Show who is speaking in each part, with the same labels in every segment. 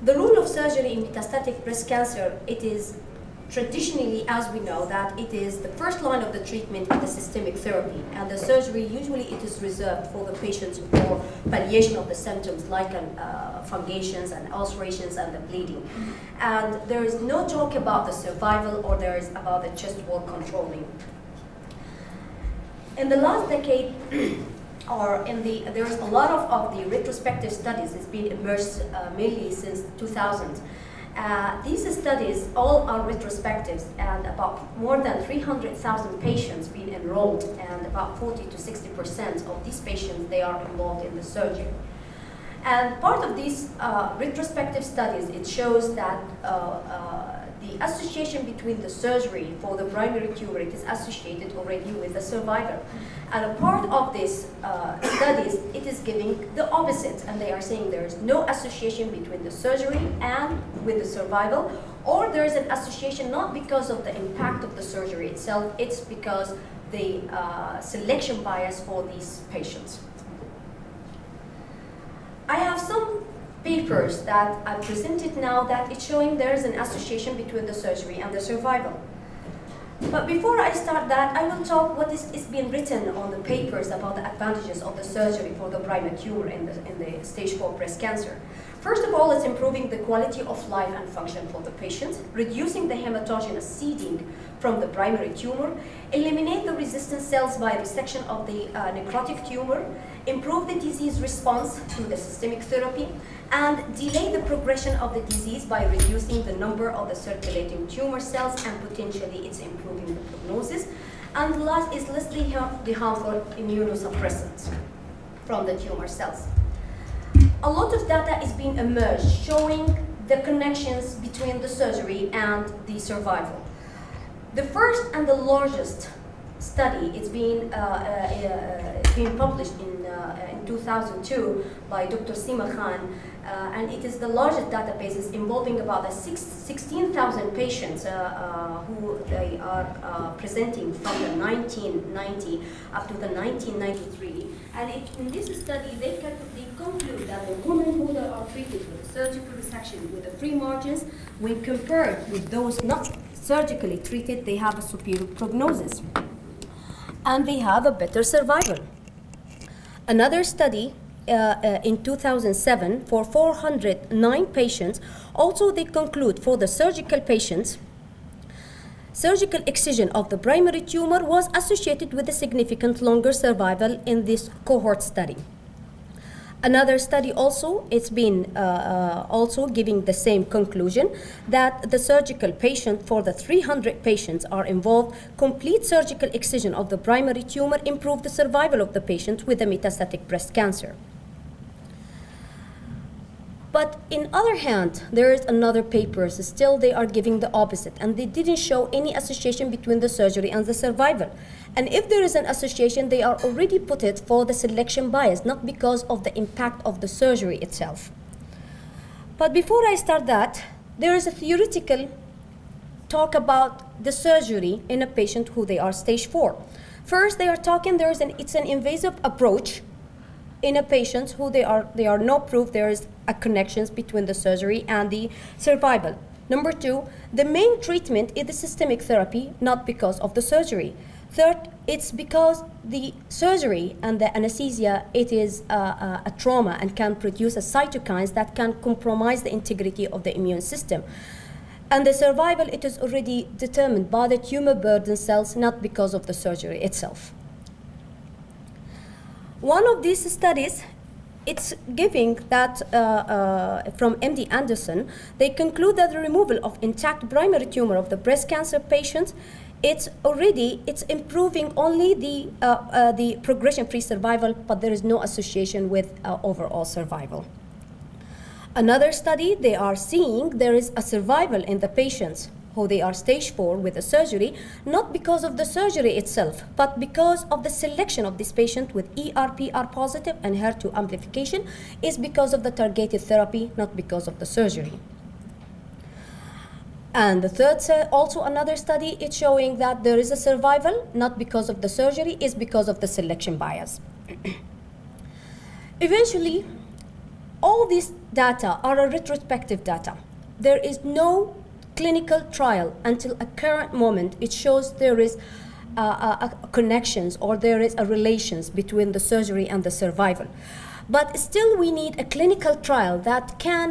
Speaker 1: The role of surgery in metastatic breast cancer, it is traditionally, as we know, that it is the first line of the treatment in the systemic therapy, and the surgery usually it is reserved for the patients for palliation of the symptoms like fungations and ulcerations and the bleeding. And there is no talk about the survival, or there is about the chest wall controlling. In the last decade, there's a lot of the retrospective studies that's been emerged mainly since 2000. These studies all are retrospectives, and about more than 300,000 patients been enrolled, and about 40 to 60% of these patients, they are involved in the surgery. And part of these retrospective studies, it shows that the association between the surgery for the primary tumor, it is associated already with the survival. And a part of these studies, it is giving the opposite, and they are saying there is no association between the surgery and with the survival, or there is an association not because of the impact of the surgery itself, it's because the selection bias for these patients. I have some papers that I presented now that it's showing there is an association between the surgery and the survival. But before I start that, I will talk what is being written on the papers about the advantages of the surgery for the primary tumor in the stage 4 breast cancer. First of all, it's improving the quality of life and function for the patient, reducing the hematogenous seeding from the primary tumor, eliminate the resistant cells by resection of the necrotic tumor, improve the disease response to the systemic therapy, and delay the progression of the disease by reducing the number of the circulating tumor cells, and potentially it's improving the prognosis. And last is listing the harmful immunosuppressants from the tumor cells. A lot of data is being emerged showing the connections between the surgery and the survival. The first and the largest study, it's been published in 2002 by Dr. Sima Khan, and it is the largest database involving about 16,000 patients who they are presenting from the 1990 up to the 1993. And in this study, they conclude that the women who are treated with surgical resection with the free margins, when compared with those not surgically treated, they have a superior prognosis, and they have a better survival. Another study in 2007 for 409 patients, also they conclude for the surgical patients, surgical excision of the primary tumor was associated with a significant longer survival in this cohort study. Another study also, it's been also giving the same conclusion, that the surgical patient, for the 300 patients are involved, complete surgical excision of the primary tumor improved the survival of the patient with a metastatic breast cancer. But in other hand, there is another papers, still they are giving the opposite, and they didn't show any association between the surgery and the survival. And if there is an association, they are already put it for the selection bias, not because of the impact of the surgery itself. But before I start that, there is a theoretical talk about the surgery in a patient who they are stage 4. First, they are talking it's an invasive approach in a patient who they are no proof there is a connections between the surgery and the survival. Number 2, the main treatment is the systemic therapy, not because of the surgery. Third, it's because the surgery and the anesthesia, it is a trauma and can produce a cytokines that can compromise the integrity of the immune system. And the survival, it is already determined by the tumor burden cells, not because of the surgery itself. One of these studies, it's giving that from MD Anderson, they conclude that the removal of intact primary tumor of the breast cancer patients, it's improving only the progression-free survival, but there is no association with overall survival. Another study, they are seeing there is a survival in the patients who they are stage 4 with a surgery, not because of the surgery itself, but because of the selection of this patient with ER/PR positive and HER2 amplification is because of the targeted therapy, not because of the surgery. And the third, also another study, it's showing that there is a survival, not because of the surgery, is because of the selection bias. Eventually, all these data are a retrospective data. There is no clinical trial until a current moment. It shows there is connections or there is a relations between the surgery and the survival. But still we need a clinical trial that can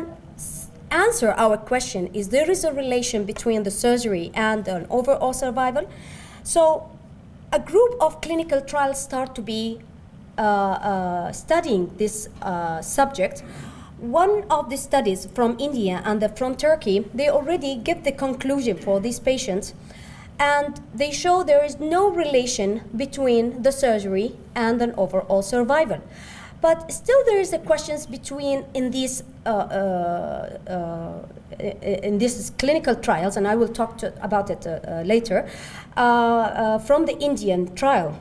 Speaker 1: answer our question, is there is a relation between the surgery and an overall survival? So a group of clinical trials start to be studying this subject. One of the studies from India and from Turkey, they already give the conclusion for these patients, and they show there is no relation between the surgery and an overall survival. But still there is a questions between in these clinical trials, and I will talk about it later, from the Indian trial.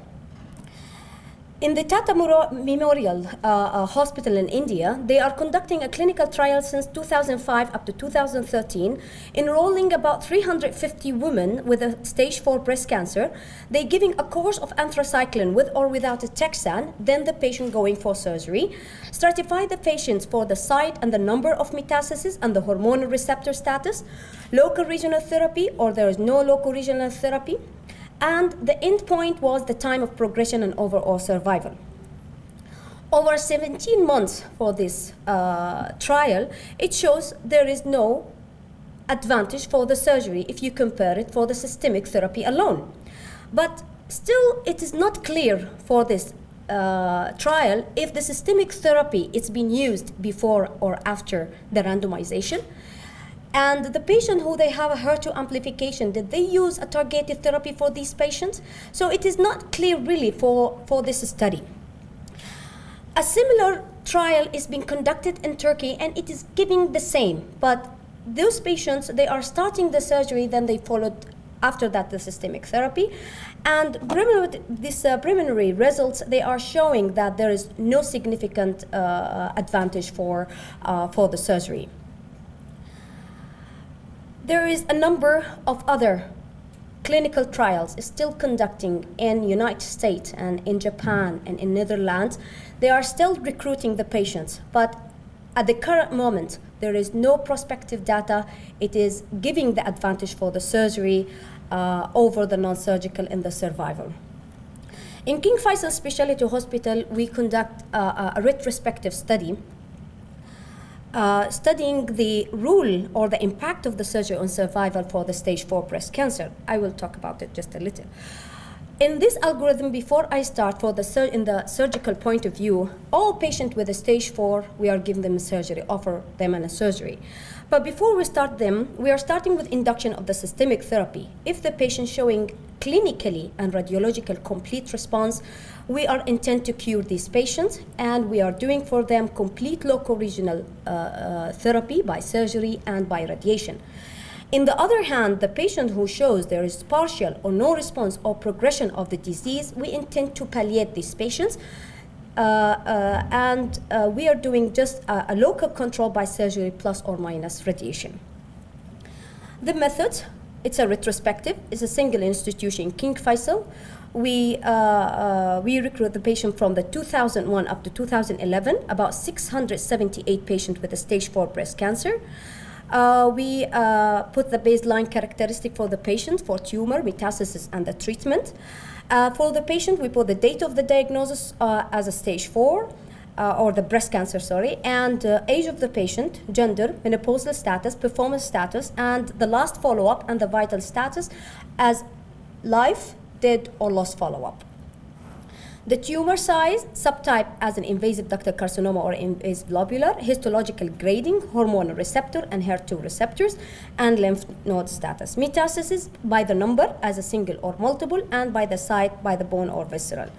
Speaker 1: In the Tata Memorial Hospital in India, they are conducting a clinical trial since 2005 up to 2013, enrolling about 350 women with a stage 4 breast cancer. They're giving a course of anthracycline with or without a taxane, then the patient going for surgery, stratify the patients for the site and the number of metastases and the hormonal receptor status, local regional therapy or there is no local regional therapy, and the end point was the time of progression and overall survival. Over 17 months for this trial, it shows there is no advantage for the surgery if you compare it for the systemic therapy alone. But still, it is not clear for this trial if the systemic therapy is being used before or after the randomization. And the patient who they have a HER2 amplification, did they use a targeted therapy for these patients? So it is not clear really for this study. A similar trial is being conducted in Turkey and it is giving the same, but those patients, they are starting the surgery, then they followed after that the systemic therapy. And these preliminary results, they are showing that there is no significant advantage for the surgery. There is a number of other clinical trials still conducting in United States and in Japan and in Netherlands. They are still recruiting the patients, but at the current moment, there is no prospective data. It is giving the advantage for the surgery over the non-surgical in the survival. In King Faisal Specialty Hospital, we conduct a retrospective study studying the role or the impact of the surgery on survival for the stage 4 breast cancer. I will talk about it just a little. In this algorithm, before I start in the surgical point of view, all patients with a stage 4, we are giving them a surgery, offer them a surgery. But before we start them, we are starting with induction of the systemic therapy. If the patient showing clinically and radiological complete response, we are intent to cure these patients, and we are doing for them complete local regional therapy by surgery and by radiation. In the other hand, the patient who shows there is partial or no response or progression of the disease, we intend to palliate these patients, and we are doing just a local control by surgery plus or minus radiation. The method, it's a retrospective, it's a single institution, King Faisal. We recruit the patient from the 2001 up to 2011, about 678 patients with a stage 4 breast cancer. We put the baseline characteristic for the patient for tumor, metastasis, and the treatment. For the patient, we put the date of the diagnosis as a stage 4, or the breast cancer, sorry, and age of the patient, gender, menopausal status, performance status, and the last follow-up and the vital status as life, dead, or lost follow-up. The tumor size, subtype as an invasive ductal carcinoma or invasive lobular, histological grading, hormonal receptor and HER2 receptors, and lymph node status. Metastasis by the number as a single or multiple, and by the site, by the bone or visceral.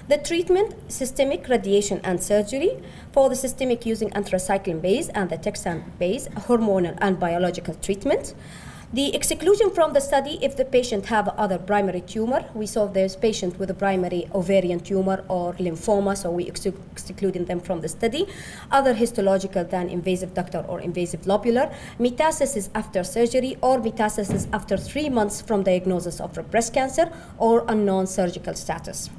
Speaker 1: The treatment, systemic radiation and surgery. For the systemic, using anthracycline base and the taxane base, hormonal and biological treatment. The exclusion from the study, if the patient have other primary tumor, we saw there's patient with a primary ovarian tumor or lymphoma, so we excluding them from the study. Other histological than invasive ductal or invasive lobular, metastasis after surgery or metastasis after 3 months from diagnosis of breast cancer or unknown surgical status.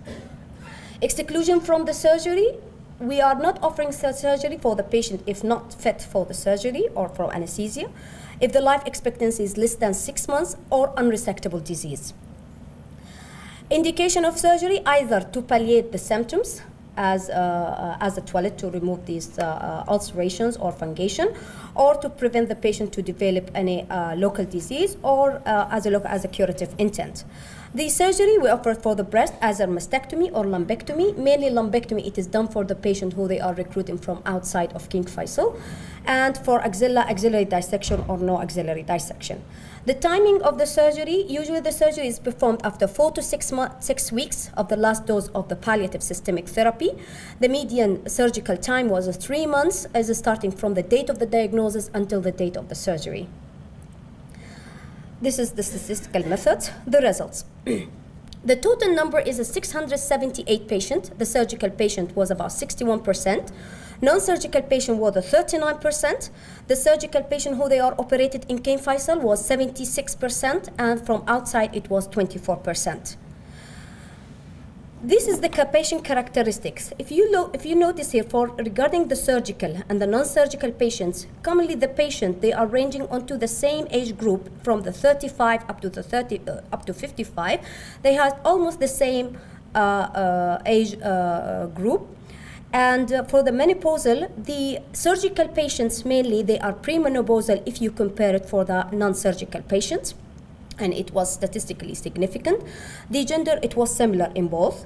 Speaker 1: Exclusion from the surgery, we are not offering surgery for the patient if not fit for the surgery or for anesthesia, if the life expectancy is less than 6 months, or unresectable disease. Indication of surgery, either to palliate the symptoms as a toilet to remove these ulcerations or fungation, or to prevent the patient to develop any local disease, or as a curative intent. The surgery we offer for the breast as a mastectomy or lumpectomy. Mainly lumpectomy, it is done for the patient who they are recruiting from outside of King Faisal, and for axillary dissection or no axillary dissection. The timing of the surgery, usually the surgery is performed after 4 to 6 weeks of the last dose of the palliative systemic therapy. The median surgical time was 3 months, as starting from the date of the diagnosis until the date of the surgery. This is the statistical method, the results. The total number is 678 patients. The surgical patient was about 61%. Non-surgical patient was 39%. The surgical patient who they are operated in King Faisal was 76%, and from outside it was 24%. This is the patient characteristics. If you notice here, for regarding the surgical and the non-surgical patients, commonly the patient, they are ranging onto the same age group from the 35 up to 55. They have almost the same age group. And for the menopausal, the surgical patients mainly, they are premenopausal if you compare it for the non-surgical patients, and it was statistically significant. The gender, it was similar in both.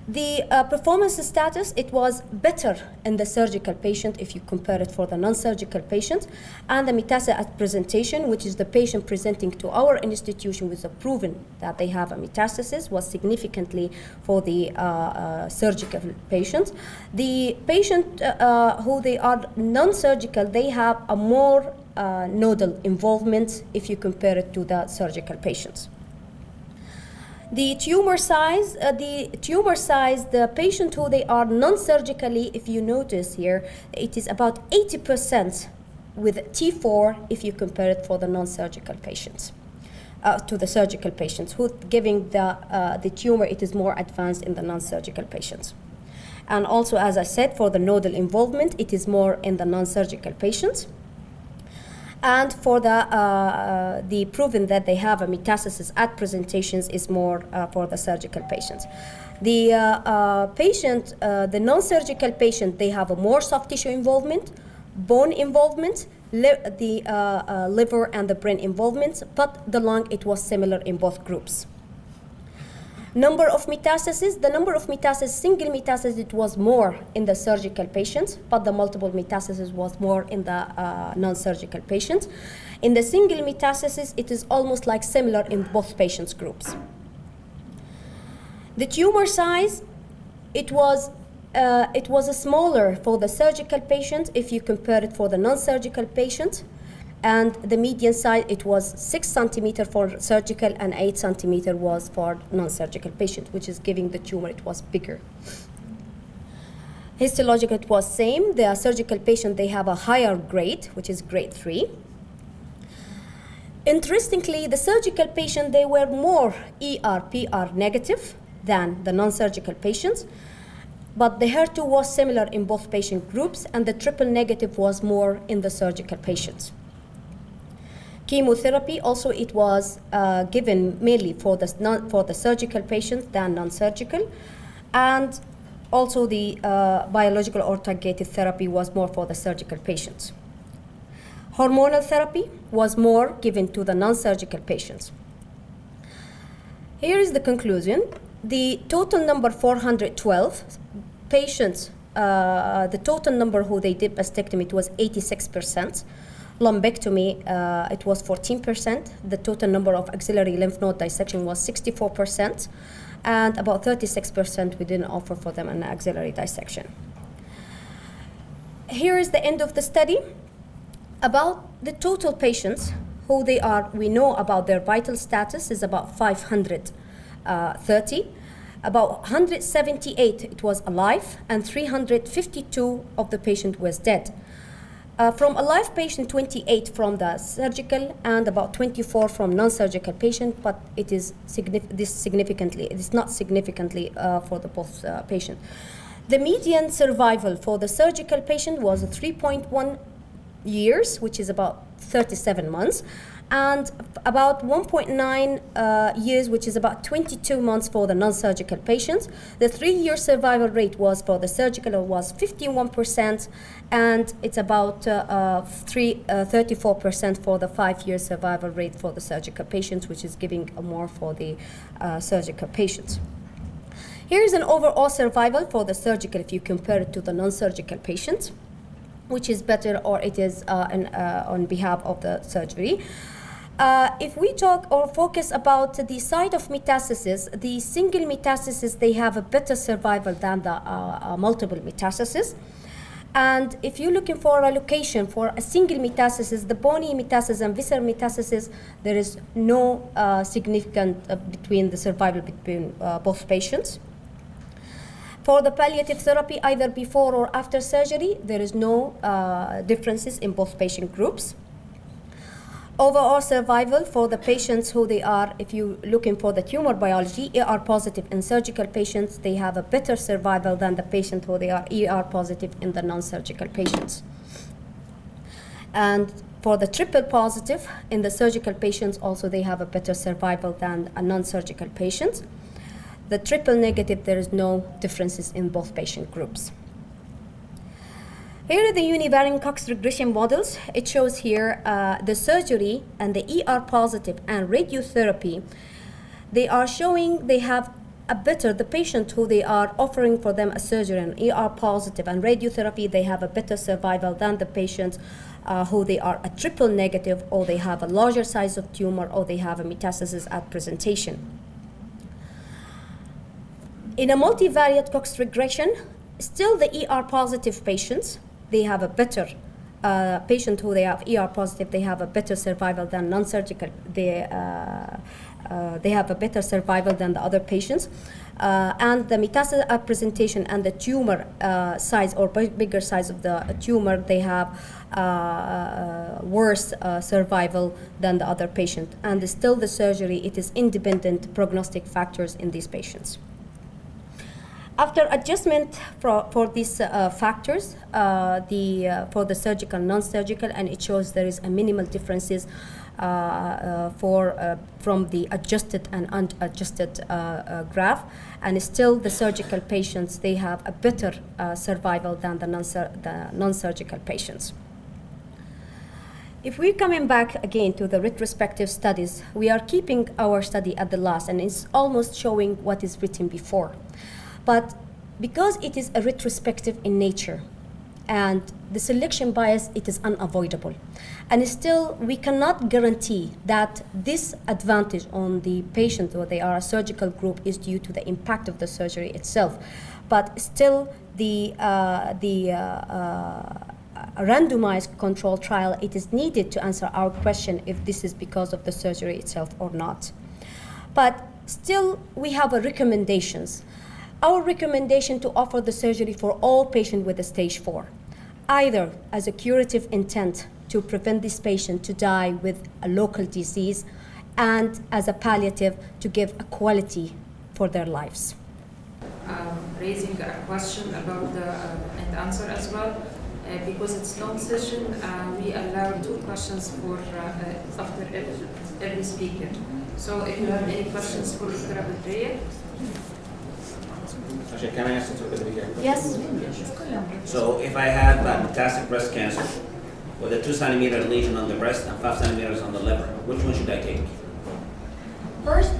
Speaker 1: The performance status, it was better in the surgical patient if you compare it for the non-surgical patient. And the metastasis at presentation, which is the patient presenting to our institution with a proven that they have a metastasis, was significantly for the surgical patients. The patient who they are non-surgical, they have a more nodal involvement if you compare it to the surgical patients. The tumor size, the patient who they are non-surgically, if you notice here, it is about 80% with T4 if you compare it for the non-surgical patients. To the surgical patients, who giving the tumor, it is more advanced in the non-surgical patients. And also, as I said, for the nodal involvement, it is more in the non-surgical patients. And for the proven that they have a metastasis at presentations is more for the surgical patients. The the non-surgical patient, they have a more soft tissue involvement, bone involvement, the liver and the brain involvement, but the lung, it was similar in both groups. Number of metastases, the number of metastases, single metastasis, it was more in the surgical patients, but the multiple metastasis was more in the non-surgical patients. In the single metastasis, it is almost like similar in both patients groups. The tumor size, it was smaller for the surgical patient if you compare it for the non-surgical patient. And the median size, it was 6 centimeter for surgical and 8 centimeter was for non-surgical patient, which is giving the tumor, it was bigger. Histological, it was same. The surgical patient, they have a higher grade, which is grade 3. Interestingly, the surgical patient, they were more ER/PR negative than the non-surgical patients, but the HER2 was similar in both patient groups, and the triple negative was more in the surgical patients. Chemotherapy, also it was given mainly for the surgical patients than non-surgical, and also the biological or targeted therapy was more for the surgical patients. Hormonal therapy was more given to the non-surgical patients. Here is the conclusion. The total number 412 patients, the total number who they did mastectomy, it was 86%. Lumpectomy, it was 14%. The total number of axillary lymph node dissection was 64%, and about 36% we didn't offer for them an axillary dissection. Here is the end of the study. About the total patients who they are, we know about their vital status is about 530. About 178 it was alive, and 352 of the patient was dead. From a live patient, 28 from the surgical and about 24 from non-surgical patient, but it is not significantly for the both patient. The median survival for the surgical patient was 3.1 years, which is about 37 months, and about 1.9 years, which is about 22 months for the non-surgical patients. The 3-year survival rate was for the surgical was 51%, and it's about 34% for the 5-year survival rate for the surgical patients, which is giving more for the surgical patients. Here's an overall survival for the surgical if you compare it to the non-surgical patients, which is better, or it is on behalf of the surgery. If we talk or focus about the site of metastasis, the single metastasis, they have a better survival than the multiple metastasis. And if you're looking for a location for a single metastasis, the bony metastasis and visceral metastasis, there is no significant between the survival between both patients. For the palliative therapy, either before or after surgery, there is no differences in both patient groups. Overall survival for the patients who they are, if you're looking for the tumor biology, ER positive in surgical patients, they have a better survival than the patient who they are ER positive in the non-surgical patients. And for the triple positive in the surgical patients, also they have a better survival than a non-surgical patients. The triple negative, there is no differences in both patient groups. Here are the univariate Cox regression models. It shows here the surgery and the ER positive and radiotherapy. They are showing they have a better, the patient who they are offering for them a surgery and ER positive and radiotherapy, they have a better survival than the patients who they are a triple negative, or they have a larger size of tumor, or they have a metastasis at presentation. In a multivariate Cox regression, still the ER positive patients, they have a better patient who they have ER positive, they have a better survival than non-surgical. They have a better survival than the other patients. And the metastasis at presentation and the tumor size or bigger size of the tumor, they have worse survival than the other patient. And still the surgery, it is independent prognostic factors in these patients. After adjustment for these factors, for the surgical, non-surgical, and it shows there is a minimal differences from the adjusted and unadjusted graph, and still the surgical patients, they have a better survival than the non-surgical patients. If we're coming back again to the retrospective studies, we are keeping our study at the last, and it's almost showing what is written before. But because it is a retrospective in nature, and the selection bias, it is unavoidable. And still, we cannot guarantee that this advantage on the patient, or they are a surgical group, is due to the impact of the surgery itself. But still, the randomized control trial, it is needed to answer our question if this is because of the surgery itself or not. But still, we have recommendations. Our recommendation to offer the surgery for all patients with a stage 4, either as a curative intent to prevent this patient to die with a local disease, and as a palliative to give a quality for their lives.
Speaker 2: Raising a question about the and answer as well, because it's long session, we allow 2 questions for after every speaker. So if you have any questions for Dr. Abdulrahman.
Speaker 3: Actually, can I ask you to begin?
Speaker 1: Yes.
Speaker 3: So if I have metastatic breast cancer with a 2-centimeter lesion on the breast and 5 centimeters on the liver, which one should I take?
Speaker 1: First,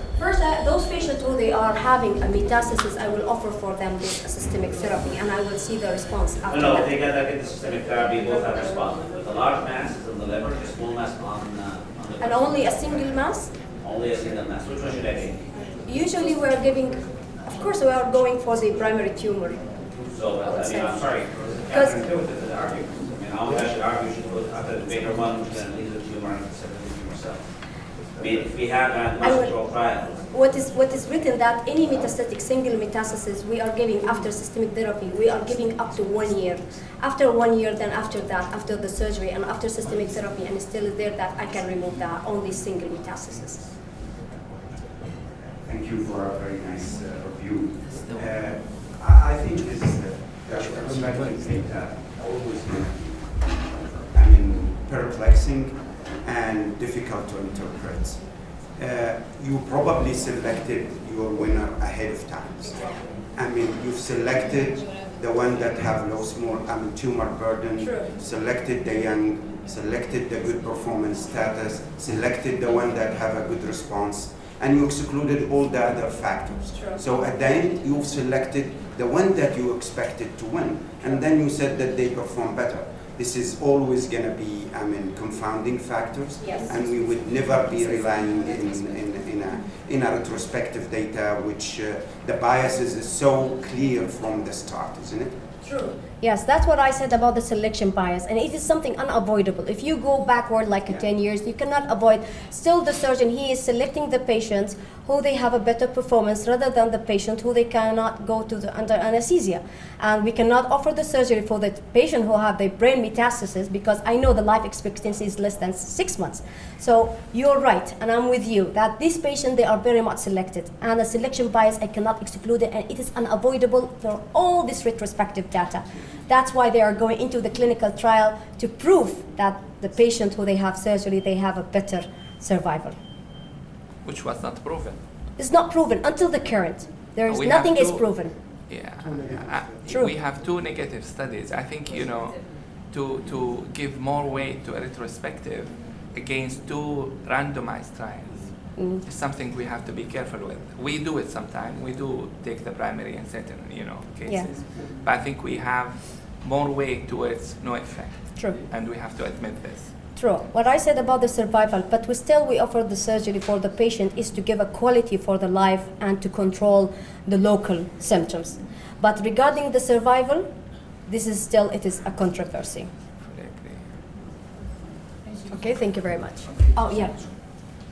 Speaker 1: those patients who they are having a metastasis, I will offer for them this systemic therapy, and I will see the response after
Speaker 3: No,
Speaker 1: that.
Speaker 3: they get the systemic therapy, both have responded. With a large mass on the liver, a small mass on the breast.
Speaker 1: And only a single mass?
Speaker 3: Only a single mass. Which one should I take?
Speaker 1: Usually we are giving, of course we are going for the primary tumor.
Speaker 3: So, I'm sorry.
Speaker 1: Because-
Speaker 3: I agree with the argument. I should argue you should put after the bigger one, which then leaves the tumor and the tumor cell. I mean, if we have control trials.
Speaker 1: What is written that any metastatic single metastasis we are giving after systemic therapy, we are giving up to 1 year. After 1 year, then after that, after the surgery and after systemic therapy, and still is there that I can remove that only single metastasis.
Speaker 4: Thank you for a very nice review. I think this is retrospective data always going to be, I mean, perplexing and difficult to interpret. You probably selected your winner ahead of time. I mean, you've selected the one that have low tumor burden,
Speaker 1: True.
Speaker 4: selected the young, selected the good performance status, selected the one that have a good response, and you excluded all the other factors.
Speaker 1: True.
Speaker 4: So at the end, you've selected the one that you expected to win, and then you said that they perform better. This is always going to be, I mean, confounding factors,
Speaker 1: Yes.
Speaker 4: and we would never be relying in a retrospective data, which the biases is so clear from the start, isn't it?
Speaker 1: True. Yes, that's what I said about the selection bias, and it is something unavoidable. If you go backward like 10 years, you cannot avoid. Still, the surgeon, he is selecting the patients who they have a better performance rather than the patient who they cannot go to under anesthesia. And we cannot offer the surgery for the patient who have the brain metastasis because I know the life expectancy is less than 6 months. So you're right, and I'm with you that these patients, they are very much selected, and the selection bias, I cannot exclude it, and it is unavoidable for all this retrospective data. That's why they are going into the clinical trial to prove that the patient who they have surgery, they have a better survival.
Speaker 5: Which was not proven.
Speaker 1: It's not proven until the current. There is
Speaker 5: We have
Speaker 1: nothing is
Speaker 5: to-
Speaker 1: proven. True.
Speaker 5: We have 2 negative studies. I think, to give more weight to a retrospective against 2 randomized trials is something we have to be careful with. We do it sometimes. We do take the primary in certain, cases.
Speaker 1: Yeah.
Speaker 5: But I think we have more weight towards no effect.
Speaker 1: True.
Speaker 5: And we have to admit this.
Speaker 1: True. What I said about the survival, but we offer the surgery for the patient is to give a quality for the life and to control the local symptoms. But regarding the survival, it is a controversy.
Speaker 5: Fully agree.
Speaker 1: Okay, thank you very much. Oh, yeah.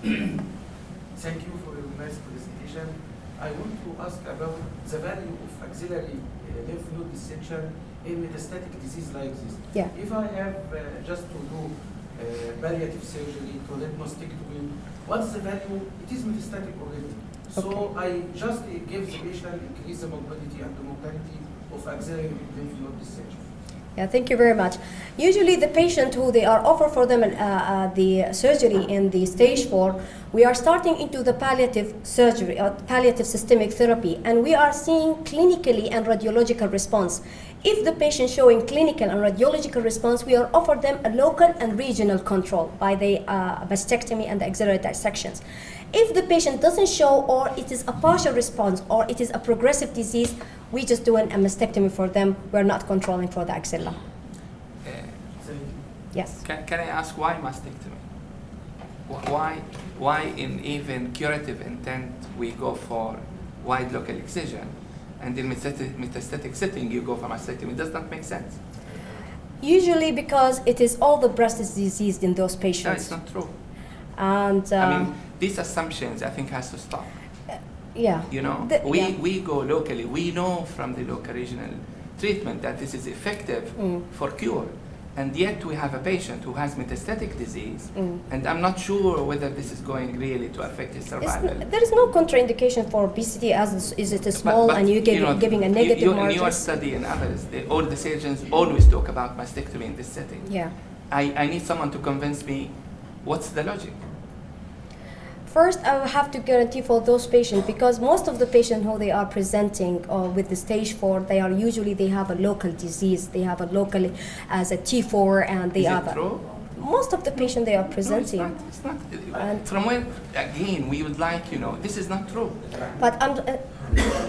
Speaker 6: Thank you for your nice presentation. I want to ask about the value of axillary lymph node dissection in metastatic disease like this.
Speaker 1: Yeah.
Speaker 6: If I have just to do palliative surgery to let mastectomy, what's the value? It is metastatic already. So I just give the patient increase the morbidity and the mortality of axillary lymph node dissection.
Speaker 1: Yeah, thank you very much. Usually the patient who they are offered for them the surgery in the stage 4, we are starting into the palliative surgery or palliative systemic therapy, and we are seeing clinically and radiological response. If the patient showing clinical and radiological response, we are offered them a local and regional control by the mastectomy and the axillary dissections. If the patient doesn't show, or it is a partial response, or it is a progressive disease, we just do a mastectomy for them. We're not controlling for the axilla. Yes.
Speaker 5: Can I ask why mastectomy? Why in even curative intent we go for wide local excision, and in metastatic setting you go for mastectomy? Does not make sense.
Speaker 1: Usually because it is all the breast is diseased in those patients.
Speaker 5: No, it's not true.
Speaker 1: And
Speaker 5: I mean, these assumptions I think has to stop.
Speaker 1: yeah.
Speaker 5: We go locally. We know from the local regional treatment that this is effective for cure. And yet we have a patient who has metastatic disease, and I'm not sure whether this is going really to affect his survival.
Speaker 1: There is no contraindication for obesity as is it a small and you giving a negative margin.
Speaker 5: In your study and others, all the surgeons always talk about mastectomy in this setting.
Speaker 1: Yeah.
Speaker 5: I need someone to convince me what's the logic.
Speaker 1: First, I will have to guarantee for those patients, because most of the patients who they are presenting with the stage 4, they have a local disease. They have a local as a T4 and the
Speaker 5: Is
Speaker 1: other.
Speaker 5: it true?
Speaker 1: Most of the patients they are presenting.
Speaker 5: No, it's not.
Speaker 1: And-
Speaker 5: From when, again, we would like, this is not true.
Speaker 1: But I'm.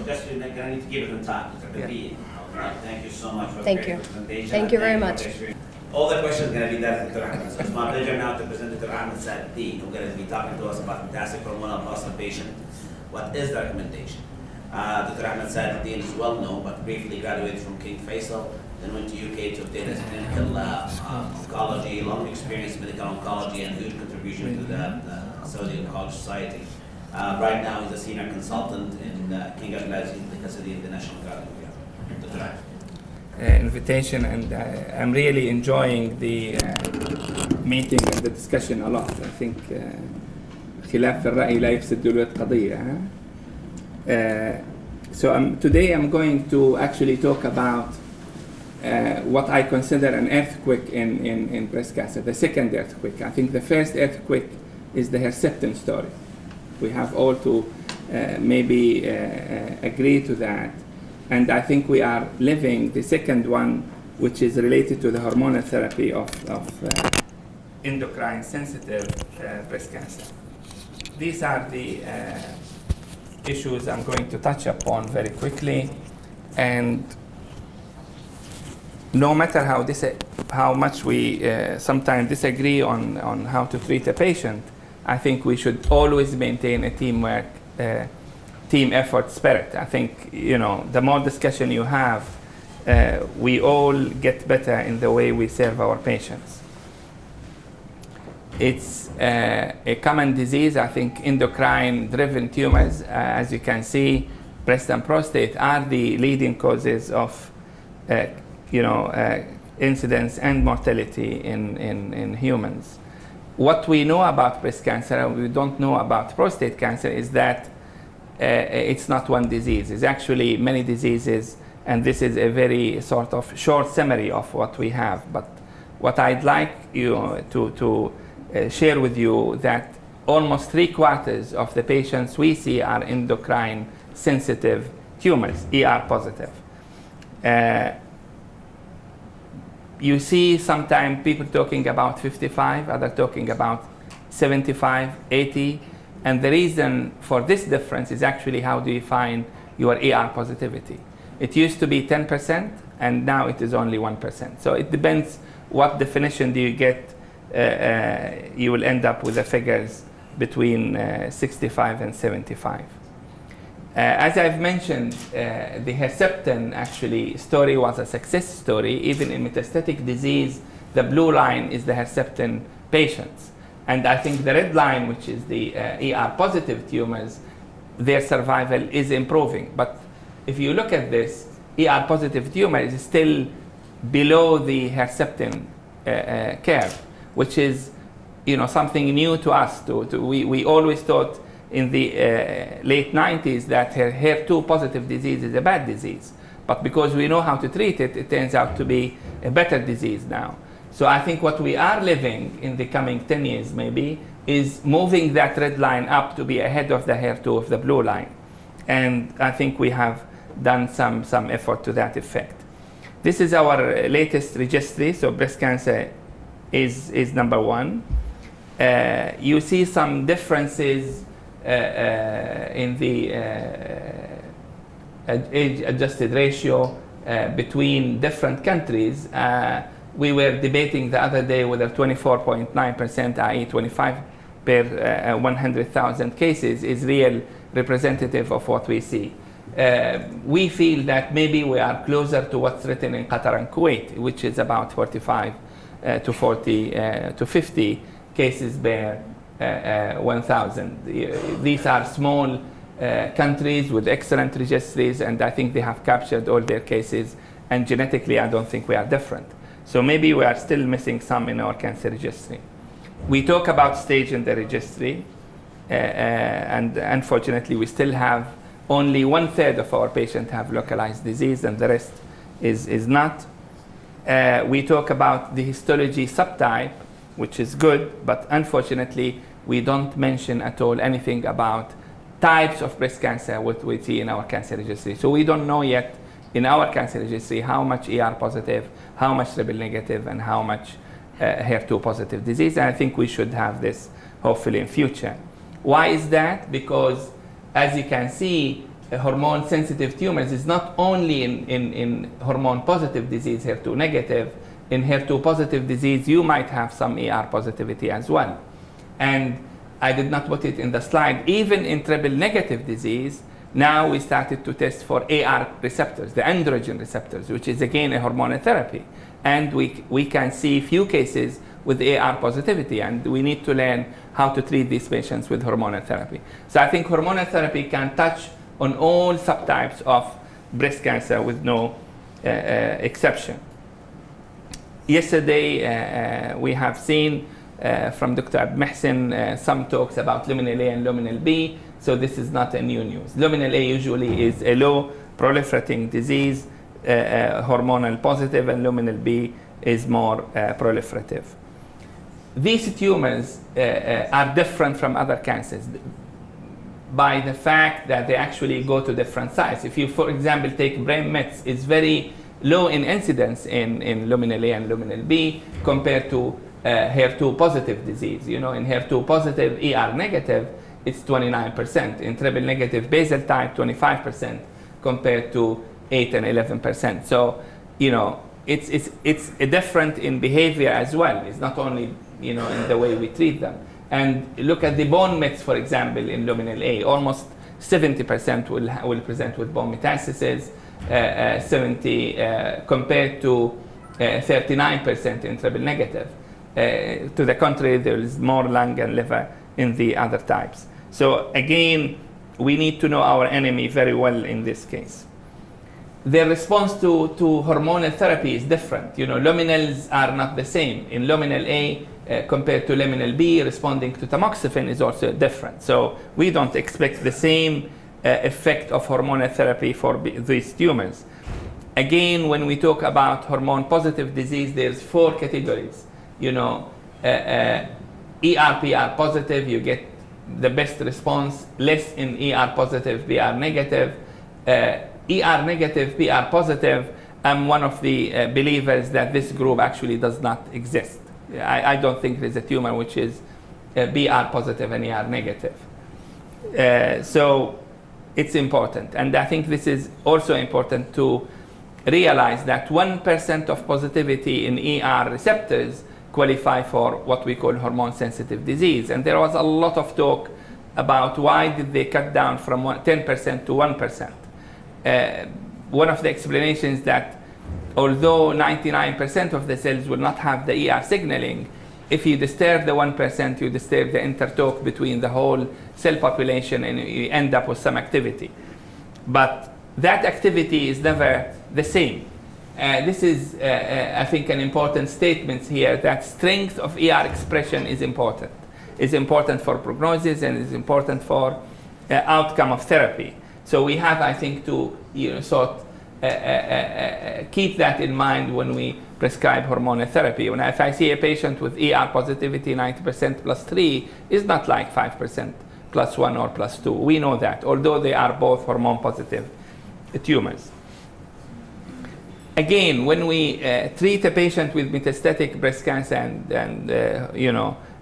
Speaker 3: Just I need to give it a time. Thank you so much for
Speaker 1: Thank
Speaker 3: the
Speaker 1: you.
Speaker 3: great presentation.
Speaker 1: Thank you very
Speaker 3: for
Speaker 1: much.
Speaker 3: the experience. All the questions are going to be there to Dr. Ahmed. So it's my pleasure now to present Dr. Ahmed Saad-Din, who's going to be talking to us about metastatic hormonal prostate patient. What is the recommendation? Dr. Ahmed Saad-Din is well known, but briefly graduated from King Faisal, then went to UK to obtain his clinical oncology, long experience in medical oncology, and huge contribution to the Saudi Oncology Society. Right now, he's a senior consultant in King Abdulaziz in the custody of the National Guard. Dr. Ahmed.
Speaker 5: Invitation, and I'm really enjoying the meeting and the discussion a lot. I think خلاف في الرأي لا يفسد الود قضية. So today I'm going to actually talk about what I consider an earthquake in breast cancer, the second earthquake. I think the first earthquake is the Herceptin story. We have all to maybe agree to that. And I think we are living the second one, which is related to the hormonal therapy of endocrine sensitive breast cancer. These are the issues I'm going to touch upon very quickly. And no matter how much we sometimes disagree on how to treat a patient, I think we should always maintain a teamwork, team effort spirit. I think, the more discussion you have, we all get better in the way we serve our patients. It's a common disease. I think endocrine-driven tumors, as you can see, breast and prostate are the leading causes of incidence and mortality in humans. What we know about breast cancer and we don't know about prostate cancer is that it's not one disease. It's actually many diseases, and this is a very sort of short summary of what we have. But what I'd like you to share with you that almost 3/4 of the patients we see are endocrine sensitive tumors, ER positive. You see sometimes people talking about 55, others talking about 75, 80, and the reason for this difference is actually how do you find your ER positivity. It used to be 10%, and now it is only 1%. So it depends what definition do you get. You will end up with the figures between 65 and 75. As I've mentioned, the Herceptin actually story was a success story. Even in metastatic disease, the blue line is the Herceptin patients. And I think the red line, which is the ER positive tumors, their survival is improving. But if you look at this, ER positive tumor is still below the Herceptin curve, which is something new to us. We always thought in the late 90s that HER2 positive disease is a bad disease. But because we know how to treat it, it turns out to be a better disease now. So I think what we are living in the coming 10 years maybe is moving that red line up to be ahead of the HER2 of the blue line. And I think we have done some effort to that effect. This is our latest registry, so breast cancer is number 1. You see some differences in the age-adjusted ratio between different countries. We were debating the other day whether 24.9%, i.e. 25 per 100,000 cases, is real representative of what we see. We feel that maybe we are closer to what's written in Qatar and Kuwait, which is about 45 to 40 to 50 cases per 1,000. These are small countries with excellent registries, and I think they have captured all their cases, and genetically I don't think we are different. So maybe we are still missing some in our cancer registry. We talk about stage in the registry, and unfortunately we still have only 1/3 of our patients have localized disease, and the rest is not. We talk about the histology subtype, which is good, but unfortunately we don't mention at all anything about types of breast cancer what we see in our cancer registry. So we don't know yet in our cancer registry how much ER positive, how much triple negative, and how much HER2 positive disease. And I think we should have this hopefully in future. Why is that? Because as you can see, hormone sensitive tumors is not only in hormone positive disease, HER2 negative. In HER2 positive disease, you might have some ER positivity as well. And I did not put it in the slide. Even in triple negative disease, now we started to test for AR receptors, the androgen receptors, which is again a hormonal therapy. And we can see few cases with AR positivity, and we need to learn how to treat these patients with hormonal therapy. So I think hormonal therapy can touch on all subtypes of breast cancer with no exception. Yesterday, we have seen from Dr. Mohsen some talks about luminal A and luminal B, so this is not a new news. Luminal A usually is a low proliferating disease hormonal positive, and luminal B is more proliferative. These tumors are different from other cancers by the fact that they actually go to different sites. If you, for example, take brain mets, it's very low in incidence in luminal A and luminal B compared to HER2 positive disease. You know, in HER2 positive ER negative, it's 29%. In triple negative basal type, 25% compared to 8 and 11%. So, you know, it's different in behavior as well. It's not only, you know, in the way we treat them. And look at the bone mets, for example, in luminal A. Almost 70% will present with bone metastasis, 70 compared to 39% in triple negative. To the contrary, there is more lung and liver in the other types. So again, we need to know our enemy very well in this case. Their response to hormonal therapy is different. You know, luminals are not the same. In luminal A, compared to luminal B, responding to tamoxifen is also different. So we don't expect the same effect of hormonal therapy for these tumors. Again, when we talk about hormone-positive disease, there's 4 categories. You know, ER/PR positive, you get the best response, less in ER positive, PR negative. ER negative, PR positive, I'm one of the believers that this group actually does not exist. I don't think there's a tumor which is BR positive and ER negative. So it's important. And I think this is also important to realize that 1% of positivity in ER receptors qualify for what we call hormone-sensitive disease. And there was a lot of talk about why did they cut down from 10% to 1%. One of the explanations that although 99% of the cells will not have the ER signaling, if you disturb the 1%, you disturb the intertalk between the whole cell population and you end up with some activity. But that activity is never the same. This is, I think, an important statement here that strength of ER expression is important. It's important for prognosis and it's important for outcome of therapy. So we have, I think, to keep that in mind when we prescribe hormonal therapy. If I see a patient with ER positivity 90% plus 3, it's not like 5% plus 1 or plus 2. We know that, although they are both hormone positive tumors. Again, when we treat a patient with metastatic breast cancer and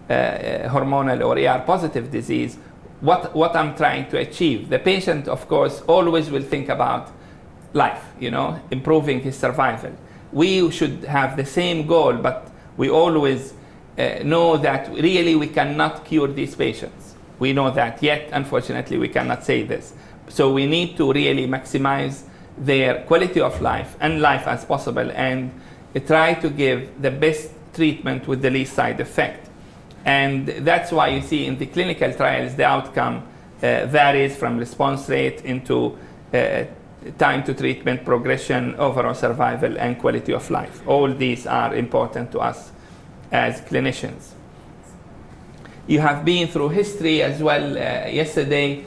Speaker 5: hormonal or ER positive disease, what I'm trying to achieve, the patient, of course, always will think about life, you know, improving his survival. We should have the same goal, but we always know that really we cannot cure these patients. We know that, yet unfortunately we cannot say this. So we need to really maximize their quality of life and life as possible and try to give the best treatment with the least side effect. And that's why you see in the clinical trials the outcome varies from response rate into time to treatment, progression, overall survival, and quality of life. All these are important to us as clinicians. You have been through history as well. Yesterday,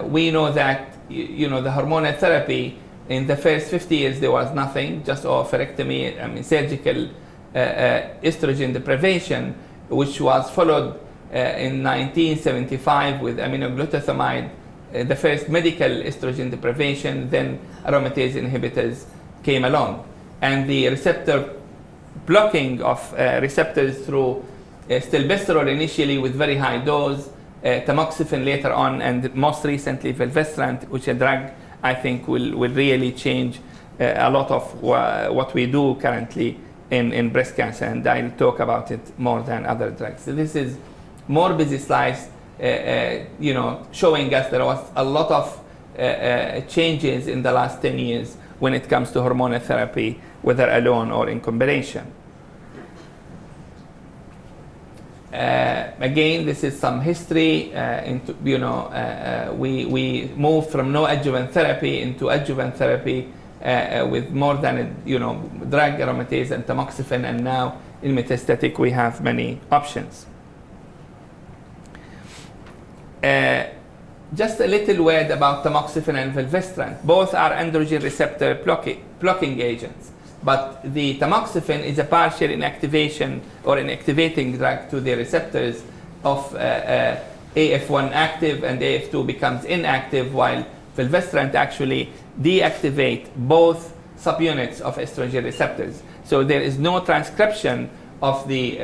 Speaker 5: we know that the hormonal therapy in the first 50 years there was nothing, just oophorectomy, surgical estrogen deprivation, which was followed in 1975 with aminoglutathione, the first medical estrogen deprivation. Then aromatase inhibitors came along, and the receptor blocking of receptors through stilbestrol initially with very high dose, tamoxifen later on, and most recently fulvestrant, which a drug I think will really change a lot of what we do currently in breast cancer, and I'll talk about it more than other drugs. So this is more busy slides, showing us there was a lot of changes in the last 10 years when it comes to hormonal therapy, whether alone or in combination. Again, this is some history. We moved from no adjuvant therapy into adjuvant therapy with more than drug, aromatase, and tamoxifen, and now in metastatic we have many options. just a little word about tamoxifen and fulvestrant. Both are androgen receptor blocking agents, but the tamoxifen is a partial inactivation or inactivating drug to the receptors of AF1 active, and AF2 becomes inactive, while fulvestrant actually deactivate both subunits of estrogen receptors. So there is no transcription of the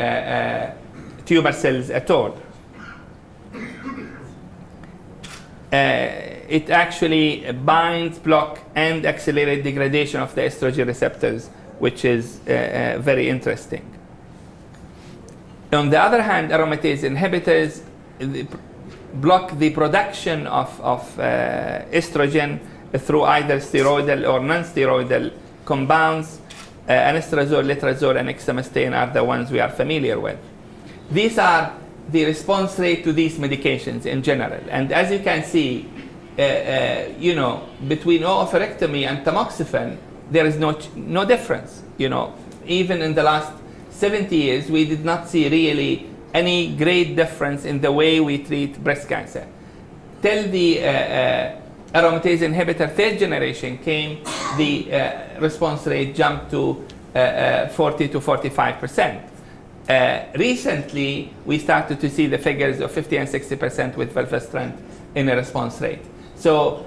Speaker 5: tumor cells at all. It actually binds, block, and accelerate degradation of the estrogen receptors, which is very interesting. On the other hand, aromatase inhibitors block the production of estrogen through either steroidal or non-steroidal compounds. Anastrozole, letrozole, and exemestane are the ones we are familiar with. These are the response rate to these medications in general. And as you can see, between oophorectomy and tamoxifen, there is no difference. Even in the last 70 years, we did not see really any great difference in the way we treat breast cancer. Till the aromatase inhibitor third generation came, the response rate jumped to 40 to 45%. Recently, we started to see the figures of 50 and 60% with fulvestrant in a response rate. So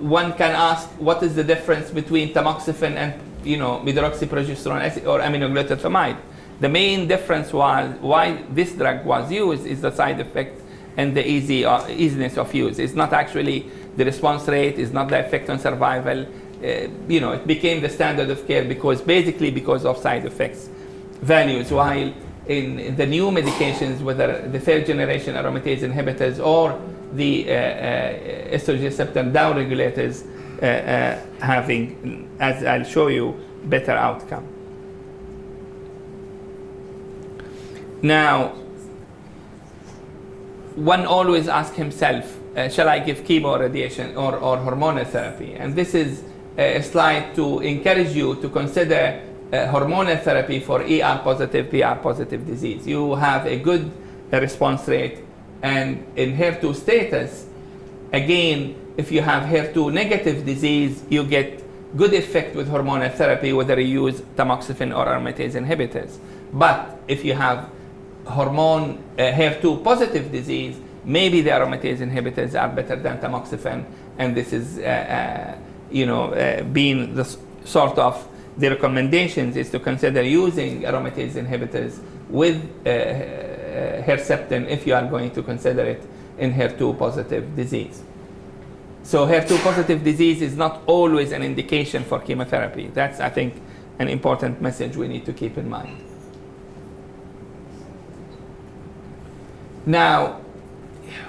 Speaker 5: one can ask, what is the difference between tamoxifen and medroxyprogesterone acid or aminoglutathione? The main difference was why this drug was used is the side effect and the easiness of use. It's not actually the response rate, it's not the effect on survival. It became the standard of care because of side effects values, while in the new medications, whether the third generation aromatase inhibitors or the estrogen receptor downregulators, having, as I'll show you, better outcome. Now, one always asks himself, shall I give chemo, radiation, or hormonal therapy? And this is a slide to encourage you to consider hormonal therapy for ER positive, PR positive disease. You have a good response rate, and in HER2 status, again, if you have HER2 negative disease, you get good effect with hormonal therapy, whether you use tamoxifen or aromatase inhibitors. But if you have hormone HER2 positive disease, maybe the aromatase inhibitors are better than tamoxifen, and this is being the sort of the recommendations is to consider using aromatase inhibitors with Herceptin if you are going to consider it in HER2 positive disease. So HER2 positive disease is not always an indication for chemotherapy. That's, I think, an important message we need to keep in mind. Now,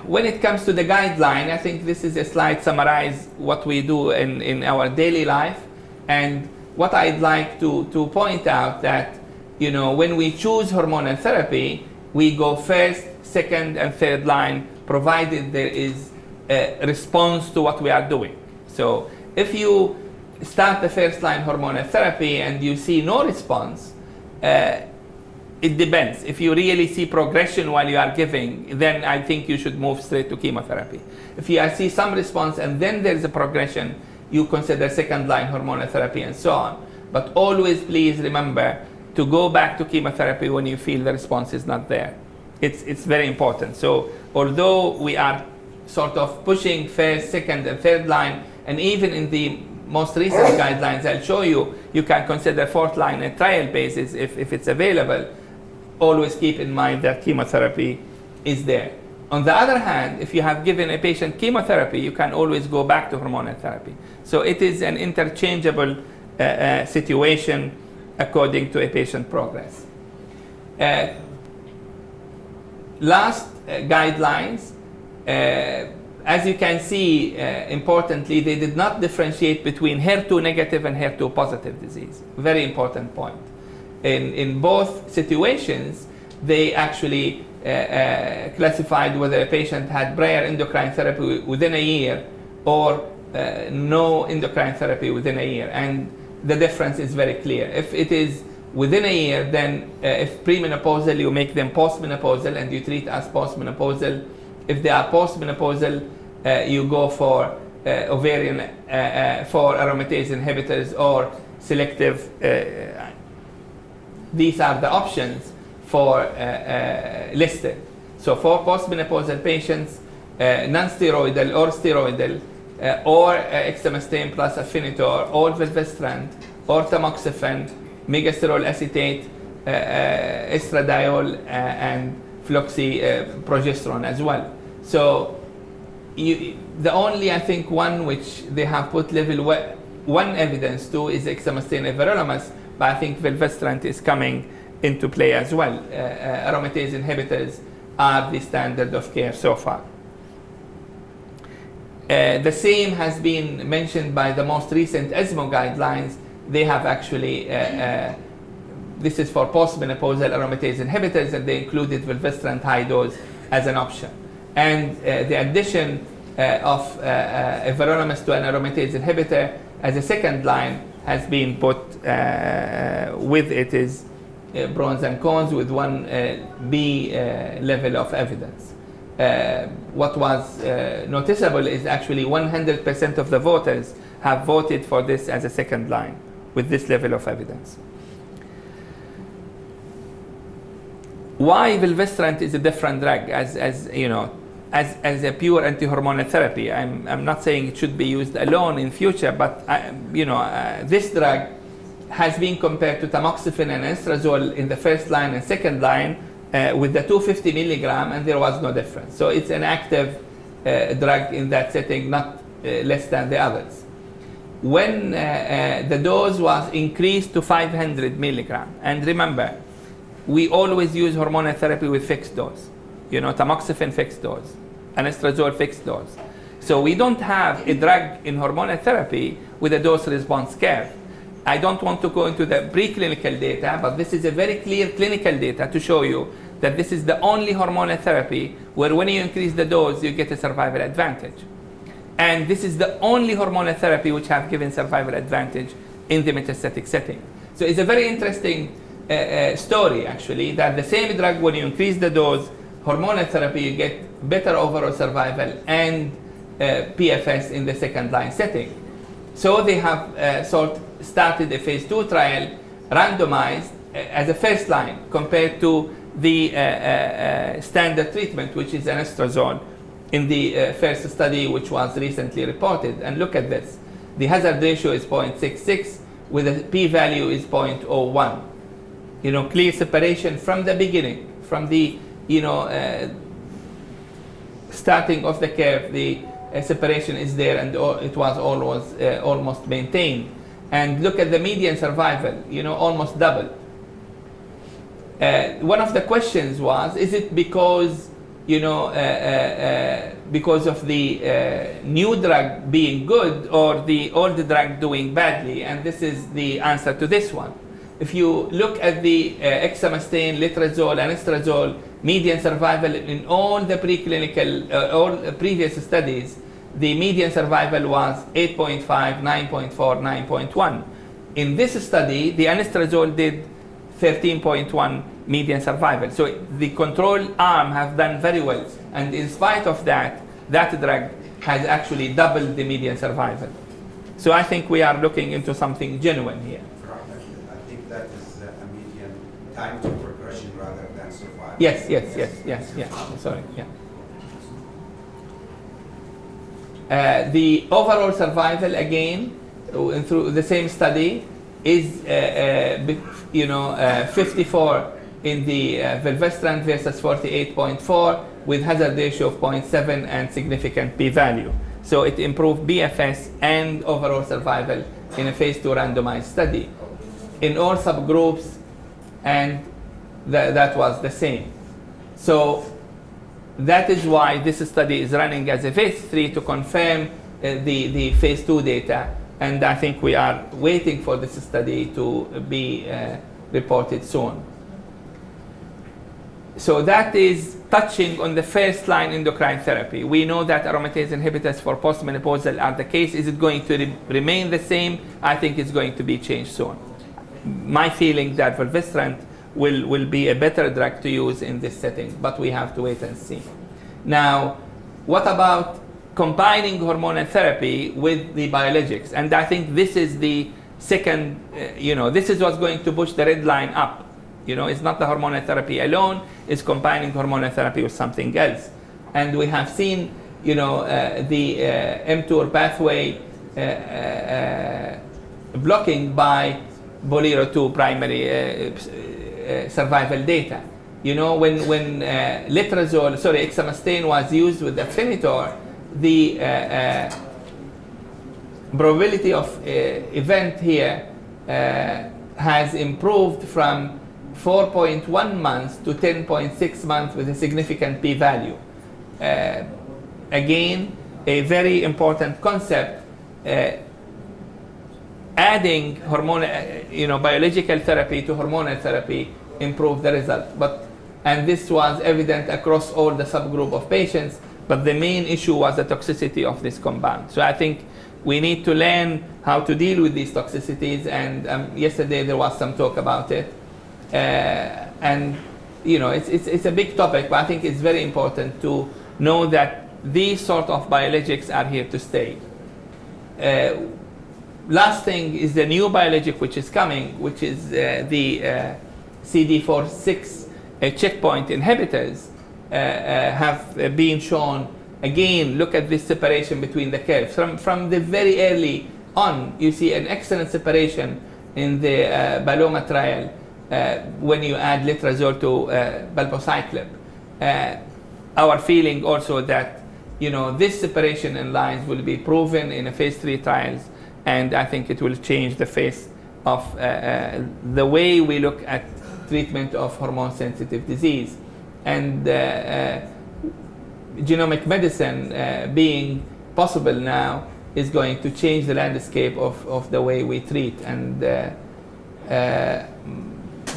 Speaker 5: when it comes to the guideline, I think this is a slide summarize what we do in our daily life. And what I'd like to point out that, when we choose hormonal therapy, we go first, second, and third line, provided there is a response to what we are doing. So if you start the first line hormonal therapy and you see no response, it depends. If you really see progression while you are giving, then I think you should move straight to chemotherapy. If you see some response and then there is a progression, you consider second line hormonal therapy and so on. But always please remember to go back to chemotherapy when you feel the response is not there. It's very important. So although we are sort of pushing first, second, and third line, and even in the most recent guidelines I'll show you, you can consider fourth line on a trial basis if it's available. Always keep in mind that chemotherapy is there. On the other hand, if you have given a patient chemotherapy, you can always go back to hormonal therapy. So it is an interchangeable situation according to a patient progress. Last guidelines, as you can see, importantly, they did not differentiate between HER2 negative and HER2 positive disease. Very important point. In both situations, they actually classified whether a patient had prior endocrine therapy within a year or no endocrine therapy within a year. And the difference is very clear. If it is within a year, then if premenopausal, you make them postmenopausal and you treat as postmenopausal. If they are postmenopausal, you go for ovarian, for aromatase inhibitors or selective. These are the options for listed. So for postmenopausal patients, non-steroidal or steroidal, or exemestane plus Afinitor, or fulvestrant, or tamoxifen, megestrol acetate, estradiol, and floxyprogesterone as well. So the only, I think, one which they have put level 1 evidence to is exemestane everolimus, but I think fulvestrant is coming into play as well. Aromatase inhibitors are the standard of care so far. The same has been mentioned by the most recent ESMO guidelines. They have actually, this is for postmenopausal aromatase inhibitors, and they included fulvestrant high dose as an option. And the addition of everolimus to an aromatase inhibitor as a second line has been put with it is bronze and cones with 1B level of evidence. What was noticeable is actually 100% of the voters have voted for this as a second line with this level of evidence. Why fulvestrant is a different drug as you know, as a pure anti-hormonal therapy? I'm not saying it should be used alone in future, but this drug has been compared to tamoxifen and estradiol in the first line and second line with the 250 milligram, and there was no difference. So it's an active drug in that setting, not less than the others. When the dose was increased to 500 milligram, and remember, we always use hormonal therapy with fixed dose. Tamoxifen fixed dose, anastrozole fixed dose. So we don't have a drug in hormonal therapy with a dose response curve. I don't want to go into the preclinical data, but this is a very clear clinical data to show you that this is the only hormonal therapy where when you increase the dose, you get a survival advantage. And this is the only hormonal therapy which have given survival advantage in the metastatic setting. So it's a very interesting story, actually, that the same drug, when you increase the dose, hormonal therapy, you get better overall survival and PFS in the second line setting. So they have started a phase 2 trial, randomized as a first line compared to the standard treatment, which is anastrozole, in the first study, which was recently reported. And look at this. The hazard ratio is 0.66 with a p-value is 0.01. Clear separation from the beginning, from the starting of the curve. The separation is there, and it was almost maintained. And look at the median survival, almost double. One of the questions was, is it because because of the new drug being good or the old drug doing badly? And this is the answer to this one. If you look at the exemestane, letrozole, and estradiol median survival in all the preclinical, all previous studies, the median survival was 8.5, 9.4, 9.1. In this study, the anastrozole did 13.1 median survival. So the control arm have done very well. And in spite of that, that drug has actually doubled the median survival. So I think we are looking into something genuine here.
Speaker 4: I think that is a median time to progression rather than survival.
Speaker 5: Yes. Sorry, yeah. The overall survival, again, through the same study, is 54 in the fulvestrant versus 48.4 with hazard ratio of 0.7 and significant p-value. So it improved BFS and overall survival in a phase 2 randomized study in all subgroups, and that was the same. So that is why this study is running as a phase 3 to confirm the phase 2 data, and I think we are waiting for this study to be reported soon. So that is touching on the first line endocrine therapy. We know that aromatase inhibitors for postmenopausal are the case. Is it going to remain the same? I think it's going to be changed soon. My feeling that fulvestrant will be a better drug to use in this setting, but we have to wait and see. Now, what about combining hormonal therapy with the biologics? And I think this is the second, this is what's going to push the red line up. It's not the hormonal therapy alone, it's combining hormonal therapy with something else. And we have seen, the mTOR pathway blocking by Bolero-2 primary survival data. When exemestane was used with Afinitor, the probability of event here has improved from 4.1 months to 10.6 months with a significant p-value. Again, a very important concept. Adding hormonal, biological therapy to hormonal therapy improve the result. And this was evident across all the subgroup of patients, but the main issue was the toxicity of this compound. So I think we need to learn how to deal with these toxicities, and yesterday there was some talk about it. And it's a big topic, but I think it's very important to know that these sort of biologics are here to stay. Last thing is the new biologic which is coming, which is the CD46 checkpoint inhibitors have been shown. Again, look at this separation between the curves. From the very early on, you see an excellent separation in the Paloma trial when you add letrozole to palbociclib. Our feeling also that this separation in lines will be proven in a phase 3 trials, and I think it will change the face of the way we look at treatment of hormone-sensitive disease. And genomic medicine being possible now is going to change the landscape of the way we treat. And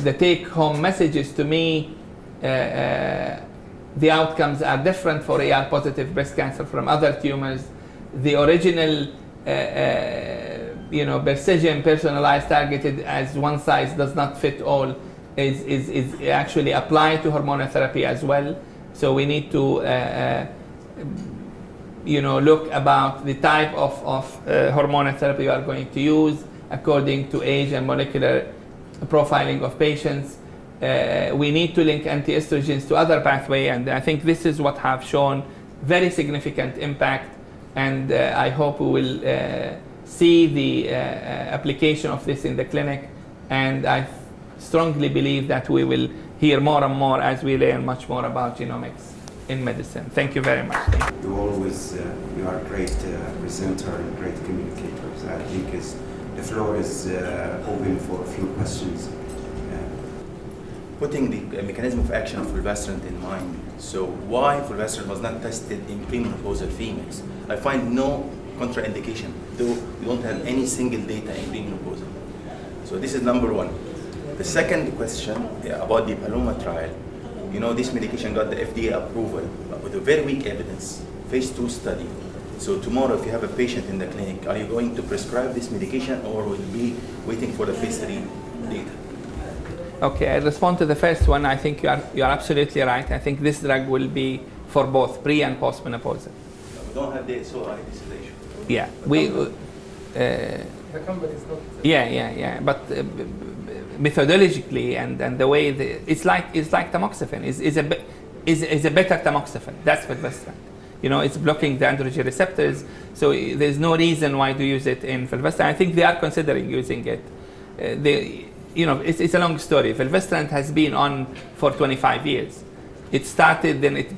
Speaker 5: the take-home messages to me, the outcomes are different for AR-positive breast cancer from other tumors. The original precision, personalized, targeted as one size does not fit all is actually applied to hormonal therapy as well. So we need to look about the type of hormonal therapy you are going to use according to age and molecular profiling of patients. We need to link anti-estrogens to other pathway, and I think this is what have shown very significant impact, and I hope we will see the application of this in the clinic, and I strongly believe that we will hear more and more as we learn much more about genomics in medicine. Thank you very much.
Speaker 4: You are a great presenter and great communicators. I think the floor is open for a few questions.
Speaker 7: Putting the mechanism of action of fulvestrant in mind, so why fulvestrant was not tested in premenopausal females? I find no contraindication, though we don't have any single data in premenopausal. So this is number one. The second question about the Paloma trial, this medication got the FDA approval with a very weak evidence, phase 2 study. So tomorrow, if you have a patient in the clinic, are you going to prescribe this medication, or will you be waiting for the phase 3 data?
Speaker 5: Okay, I respond to the first one. I think you are absolutely right. I think this drug will be for both pre and postmenopausal.
Speaker 7: We don't have data, so this is the issue.
Speaker 5: Yeah,
Speaker 6: The company is not.
Speaker 5: Yeah. But methodologically and the way it's like tamoxifen is a better tamoxifen. That's fulvestrant. It's blocking the androgen receptors, so there's no reason why to use it in fulvestrant. I think they are considering using it. It's a long story. Fulvestrant has been on for 25 years. It started, then it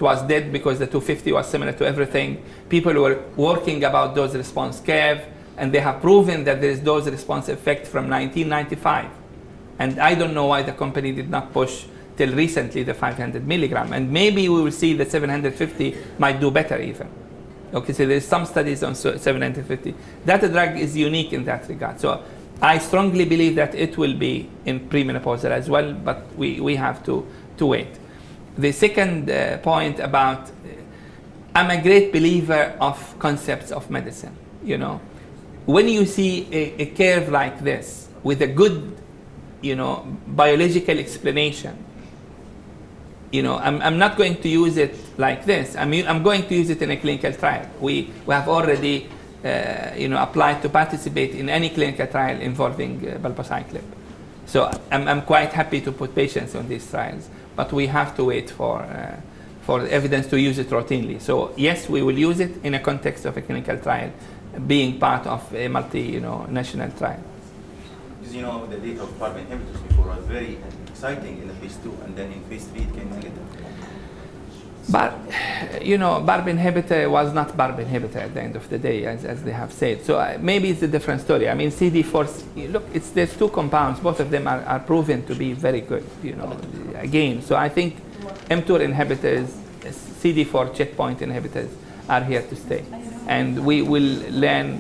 Speaker 5: was dead because the 250 was similar to everything. People were working about dose response curve, and they have proven that there is dose response effect from 1995. And I don't know why the company did not push till recently the 500 milligram. And maybe we will see that 750 might do better even. Okay, so there's some studies on 750. That drug is unique in that regard. So I strongly believe that it will be in premenopausal as well, but we have to wait. The second point about, I'm a great believer of concepts of medicine. When you see a curve like this with a good, biological explanation, I'm not going to use it like this. I'm going to use it in a clinical trial. We have already applied to participate in any clinical trial involving palbociclib. So I'm quite happy to put patients on these trials, but we have to wait for evidence to use it routinely. So yes, we will use it in a context of a clinical trial, being part of a national trial.
Speaker 7: Because the data of PARP inhibitors before was very exciting in the phase 2, and then in phase 3 it came negative.
Speaker 5: But PARP inhibitor was not PARP inhibitor at the end of the day, as they have said. So maybe it's a different story. I mean, CD4, look, there's two compounds. Both of them are proven to be very good. Again, so I think mTOR inhibitors, CD4 checkpoint inhibitors are here to stay, and we will learn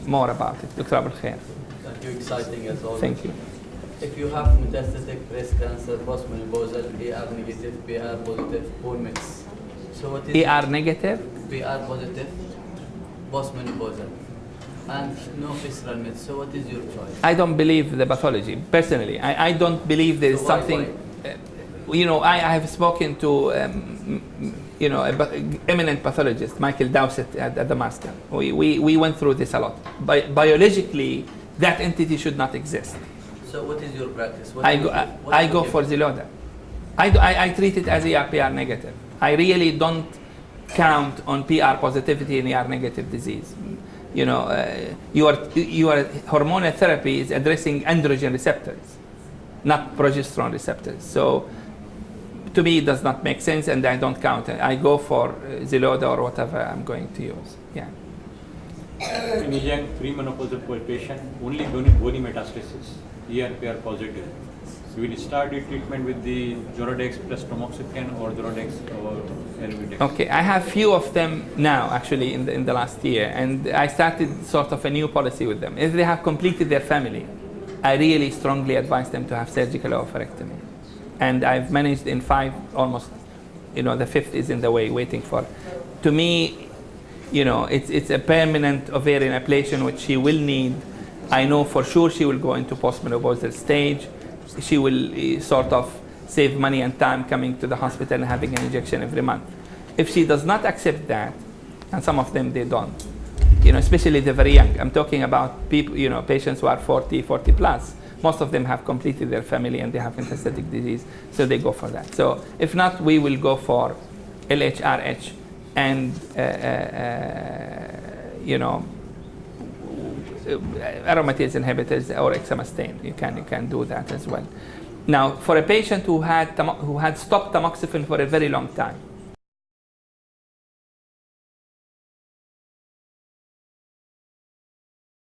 Speaker 5: more about it. Dr. Abul Khair.
Speaker 8: Thank you, exciting as always.
Speaker 5: Thank you.
Speaker 8: If you have metastatic breast cancer, postmenopausal, ER negative, PR positive, poor mix. So what is
Speaker 5: ER negative?
Speaker 8: PR positive, postmenopausal, and no visceral mets. So what is your choice?
Speaker 5: I don't believe the pathology, personally. I don't believe there is
Speaker 8: So
Speaker 5: something... I have spoken to eminent pathologist, Michael Dowsett at the Master. We went through this a lot. Biologically, that entity should not exist.
Speaker 8: So what is your practice?
Speaker 5: I go for Xeloda. I treat it as ER/PR negative. I really don't count on PR positivity in ER negative disease. Your hormonal therapy is addressing androgen receptors, not progesterone receptors. So to me, it does not make sense, and I don't count it. I go for Xeloda or whatever I'm going to use. Yeah.
Speaker 9: In a young premenopausal patient, only bony metastasis, ER/PR positive, we will start the treatment with the Zorodex plus tamoxifen or Zorodex or Elvidex.
Speaker 5: Okay, I have few of them now, actually, in the last year, and I started sort of a new policy with them. If they have completed their family, I really strongly advise them to have surgical oophorectomy. And I've managed in 5, almost, the 5th is in the way, waiting for. To me, it's a permanent ovarian ablation, which she will need. I know for sure she will go into postmenopausal stage. She will sort of save money and time coming to the hospital and having an injection every month. If she does not accept that, and some of them they don't, especially the very young. I'm talking about people, patients who are 40 plus. Most of them have completed their family and they have metastatic disease, so they go for that. So if not, we will go for LHRH and aromatase inhibitors or exemestane. You can do that as well. Now, for a patient who had stopped tamoxifen for a very long time,